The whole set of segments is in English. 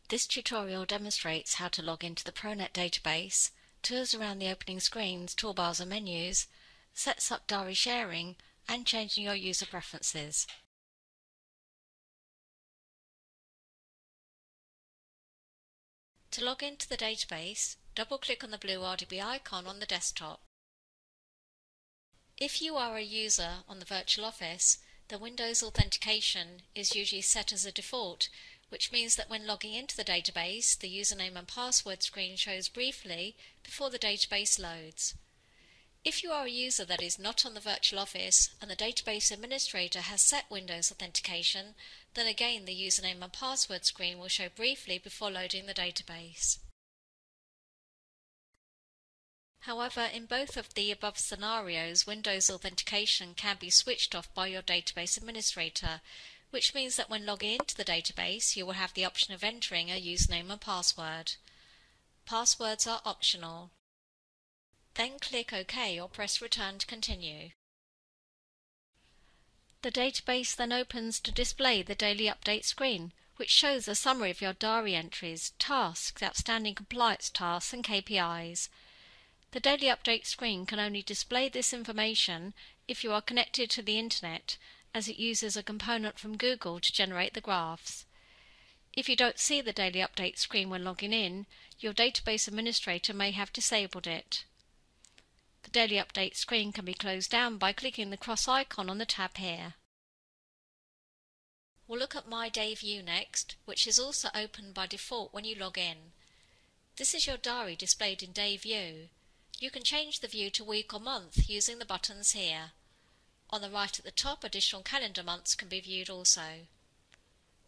This tutorial demonstrates how to log into the ProNet database, tours around the opening screens, toolbars and menus, sets up diary sharing, and changing your user preferences. To log into the database, double-click on the blue RDB icon on the desktop. If you are a user on the virtual office, the Windows authentication is usually set as a default, which means that when logging into the database, the username and password screen shows briefly before the database loads. If you are a user that is not on the virtual office and the database administrator has set Windows authentication, then again the username and password screen will show briefly before loading the database. However, in both of the above scenarios, Windows authentication can be switched off by your database administrator, which means that when logging into the database, you will have the option of entering a username and password. Passwords are optional. Then click OK or press Return to continue. The database then opens to display the Daily Update screen, which shows a summary of your diary entries, tasks, outstanding compliance tasks and KPIs. The Daily Update screen can only display this information if you are connected to the Internet, as it uses a component from Google to generate the graphs. If you don't see the Daily Update screen when logging in, your database administrator may have disabled it. The Daily Update screen can be closed down by clicking the cross icon on the tab here. We'll look at My Day View next, which is also open by default when you log in. This is your diary displayed in Day View. You can change the view to week or month using the buttons here. On the right at the top, additional calendar months can be viewed also.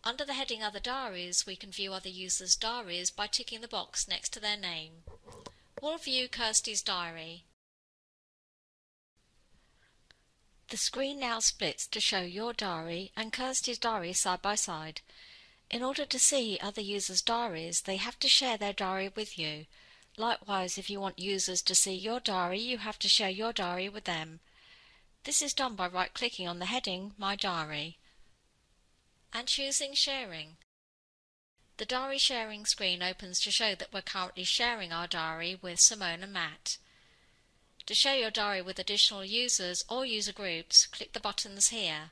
Under the heading Other Diaries, we can view other users' diaries by ticking the box next to their name. We'll view Kirsty's diary. The screen now splits to show your diary and Kirsty's diary side by side. In order to see other users' diaries, they have to share their diary with you. Likewise, if you want users to see your diary, you have to share your diary with them. This is done by right-clicking on the heading My Diary and choosing Sharing. The diary sharing screen opens to show that we're currently sharing our diary with Simone and Matt. To share your diary with additional users or user groups, click the buttons here.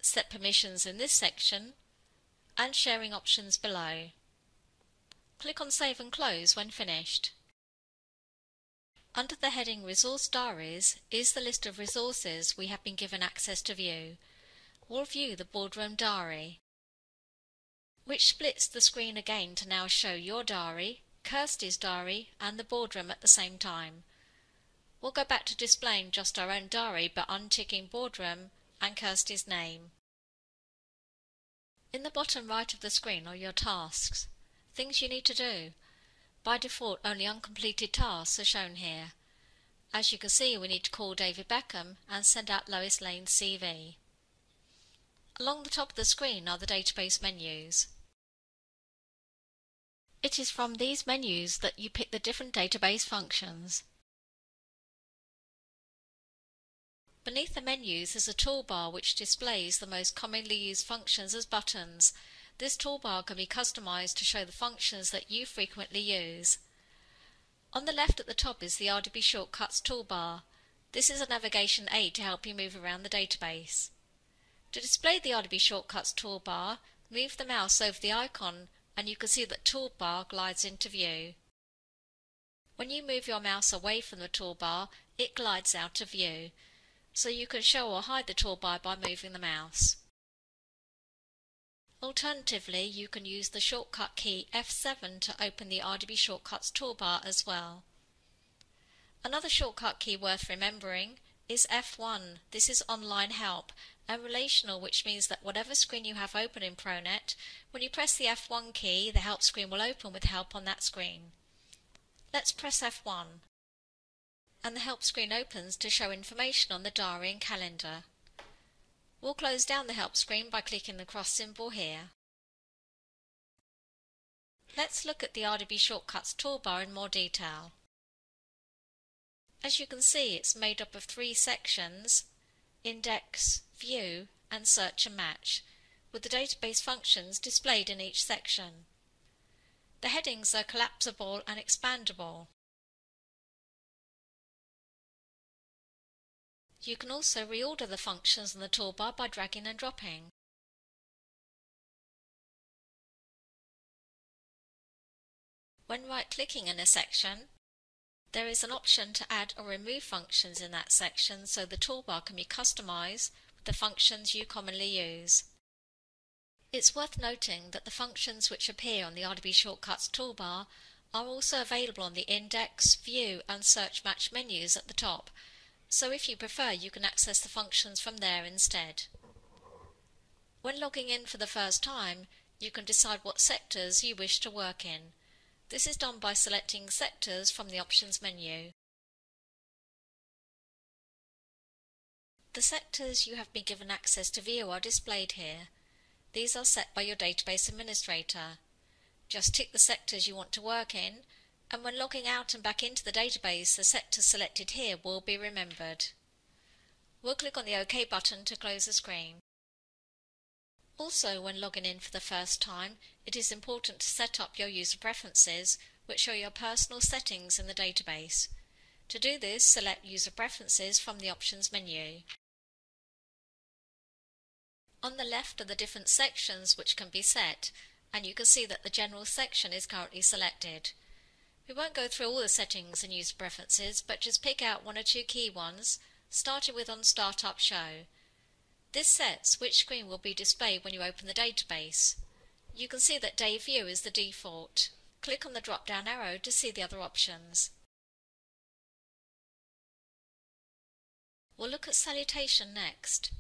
Set permissions in this section and sharing options below. Click on Save and Close when finished. Under the heading Resource Diaries is the list of resources we have been given access to view. We'll view the Boardroom Diary, which splits the screen again to now show your diary, Kirsty's diary and the boardroom at the same time. We'll go back to displaying just our own diary but unticking Boardroom and Kirsty's name. In the bottom right of the screen are your tasks, things you need to do. By default, only uncompleted tasks are shown here. As you can see, we need to call David Beckham and send out Lois Lane's CV. Along the top of the screen are the database menus. It is from these menus that you pick the different database functions. Beneath the menus is a toolbar which displays the most commonly used functions as buttons. This toolbar can be customized to show the functions that you frequently use. On the left at the top is the RDB Shortcuts toolbar. This is a navigation aid to help you move around the database. To display the RDB Shortcuts toolbar, move the mouse over the icon and you can see that toolbar glides into view. When you move your mouse away from the toolbar, it glides out of view. So you can show or hide the toolbar by moving the mouse. Alternatively, you can use the shortcut key F7 to open the RDB Shortcuts toolbar as well. Another shortcut key worth remembering is F1. This is online help and relational, which means that whatever screen you have open in ProNet, when you press the F1 key, the help screen will open with help on that screen. Let's press F1. And the help screen opens to show information on the diary and calendar. We'll close down the help screen by clicking the cross symbol here. Let's look at the RDB Shortcuts toolbar in more detail. As you can see, it's made up of 3 sections: Index, View and Search and Match, with the database functions displayed in each section. The headings are collapsible and expandable. You can also reorder the functions in the toolbar by dragging and dropping. When right-clicking in a section, there is an option to add or remove functions in that section so the toolbar can be customized with the functions you commonly use. It's worth noting that the functions which appear on the RDB Shortcuts toolbar are also available on the Index, View and Search Match menus at the top, so if you prefer you can access the functions from there instead. When logging in for the first time, you can decide what sectors you wish to work in. This is done by selecting Sectors from the Options menu. The sectors you have been given access to view are displayed here. These are set by your database administrator. Just tick the sectors you want to work in, and when logging out and back into the database, the sectors selected here will be remembered. We'll click on the OK button to close the screen. Also, when logging in for the first time, it is important to set up your user preferences, which are your personal settings in the database. To do this, select User Preferences from the Options menu. On the left are the different sections which can be set, and you can see that the General section is currently selected. We won't go through all the settings and user preferences, but just pick out one or two key ones, starting with on Startup Show. This sets which screen will be displayed when you open the database. You can see that Day View is the default. Click on the drop-down arrow to see the other options. We'll look at Salutation next.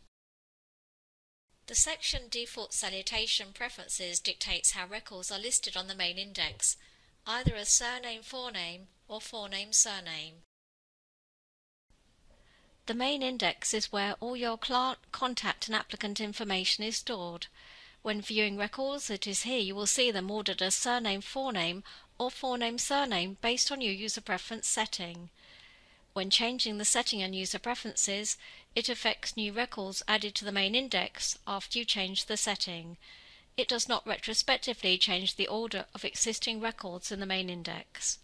The section Default Salutation Preferences dictates how records are listed on the main index, either as surname-forename or forename-surname. The main index is where all your client, contact and applicant information is stored. When viewing records, it is here you will see them ordered as surname-forename or forename-surname based on your user preference setting. When changing the setting and user preferences, it affects new records added to the main index after you change the setting. It does not retrospectively change the order of existing records in the main index.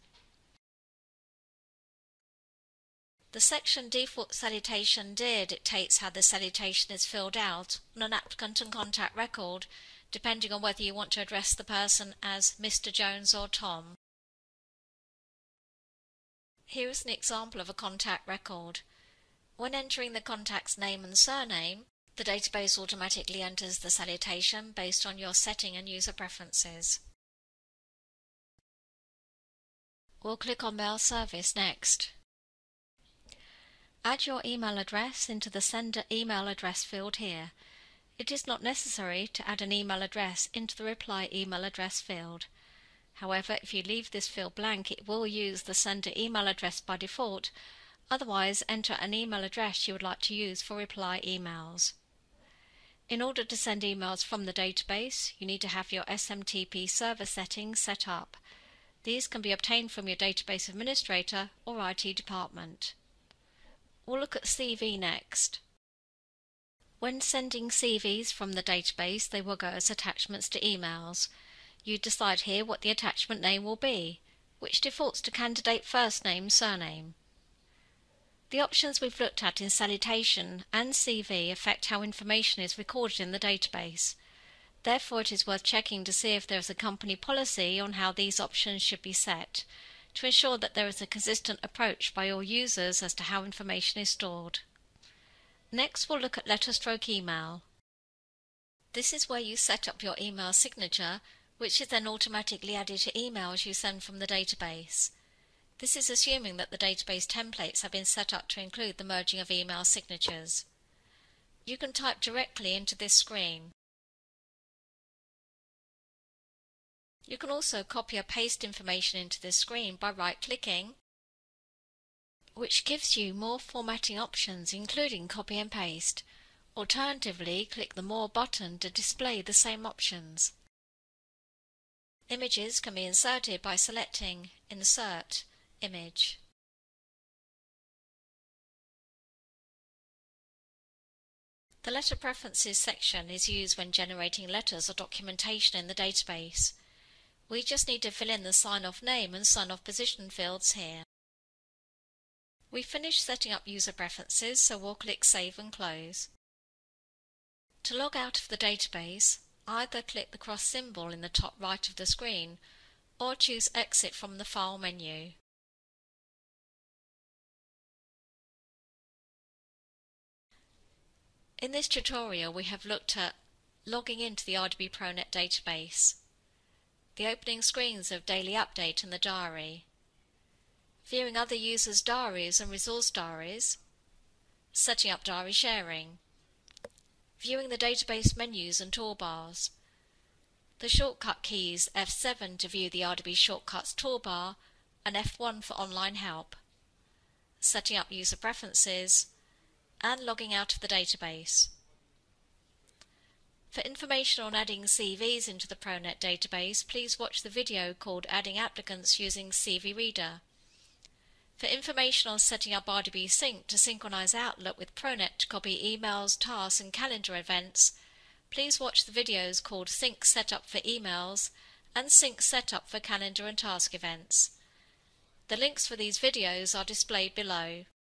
The section Default Salutation Dear dictates how the salutation is filled out on an applicant and contact record, depending on whether you want to address the person as Mr. Jones or Tom. Here is an example of a contact record. When entering the contact's name and surname, the database automatically enters the salutation based on your setting and user preferences. We'll click on Mail Service next. Add your email address into the Sender Email Address field here. It is not necessary to add an email address into the Reply Email Address field. However, if you leave this field blank, it will use the sender email address by default. Otherwise, enter an email address you would like to use for reply emails. In order to send emails from the database, you need to have your SMTP server settings set up. These can be obtained from your database administrator or IT department. We'll look at CV next. When sending CVs from the database, they will go as attachments to emails. You decide here what the attachment name will be, which defaults to candidate first name, surname. The options we've looked at in Salutation and CV affect how information is recorded in the database. Therefore, it is worth checking to see if there is a company policy on how these options should be set, to ensure that there is a consistent approach by all users as to how information is stored. Next, we'll look at letter/email. This is where you set up your email signature, which is then automatically added to emails you send from the database. This is assuming that the database templates have been set up to include the merging of email signatures. You can type directly into this screen. You can also copy or paste information into this screen by right-clicking, which gives you more formatting options including copy and paste. Alternatively, click the More button to display the same options. Images can be inserted by selecting Insert Image. The Letter Preferences section is used when generating letters or documentation in the database. We just need to fill in the sign-off name and sign-off position fields here. We finished setting up user preferences, so we'll click Save and Close. To log out of the database, either click the cross symbol in the top right of the screen or choose Exit from the File menu. In this tutorial we have looked at logging into the RDB ProNet database, the opening screens of Daily Update and the Diary, viewing other users' diaries and resource diaries, setting up diary sharing, viewing the database menus and toolbars, the shortcut keys F7 to view the RDB Shortcuts toolbar and F1 for online help, setting up user preferences, and logging out of the database. For information on adding CVs into the ProNet database, please watch the video called Adding Applicants using CV Reader. For information on setting up RDB Sync to synchronize Outlook with ProNet to copy emails, tasks and calendar events, please watch the videos called Sync Setup for Emails and Sync Setup for Calendar and Task Events. The links for these videos are displayed below.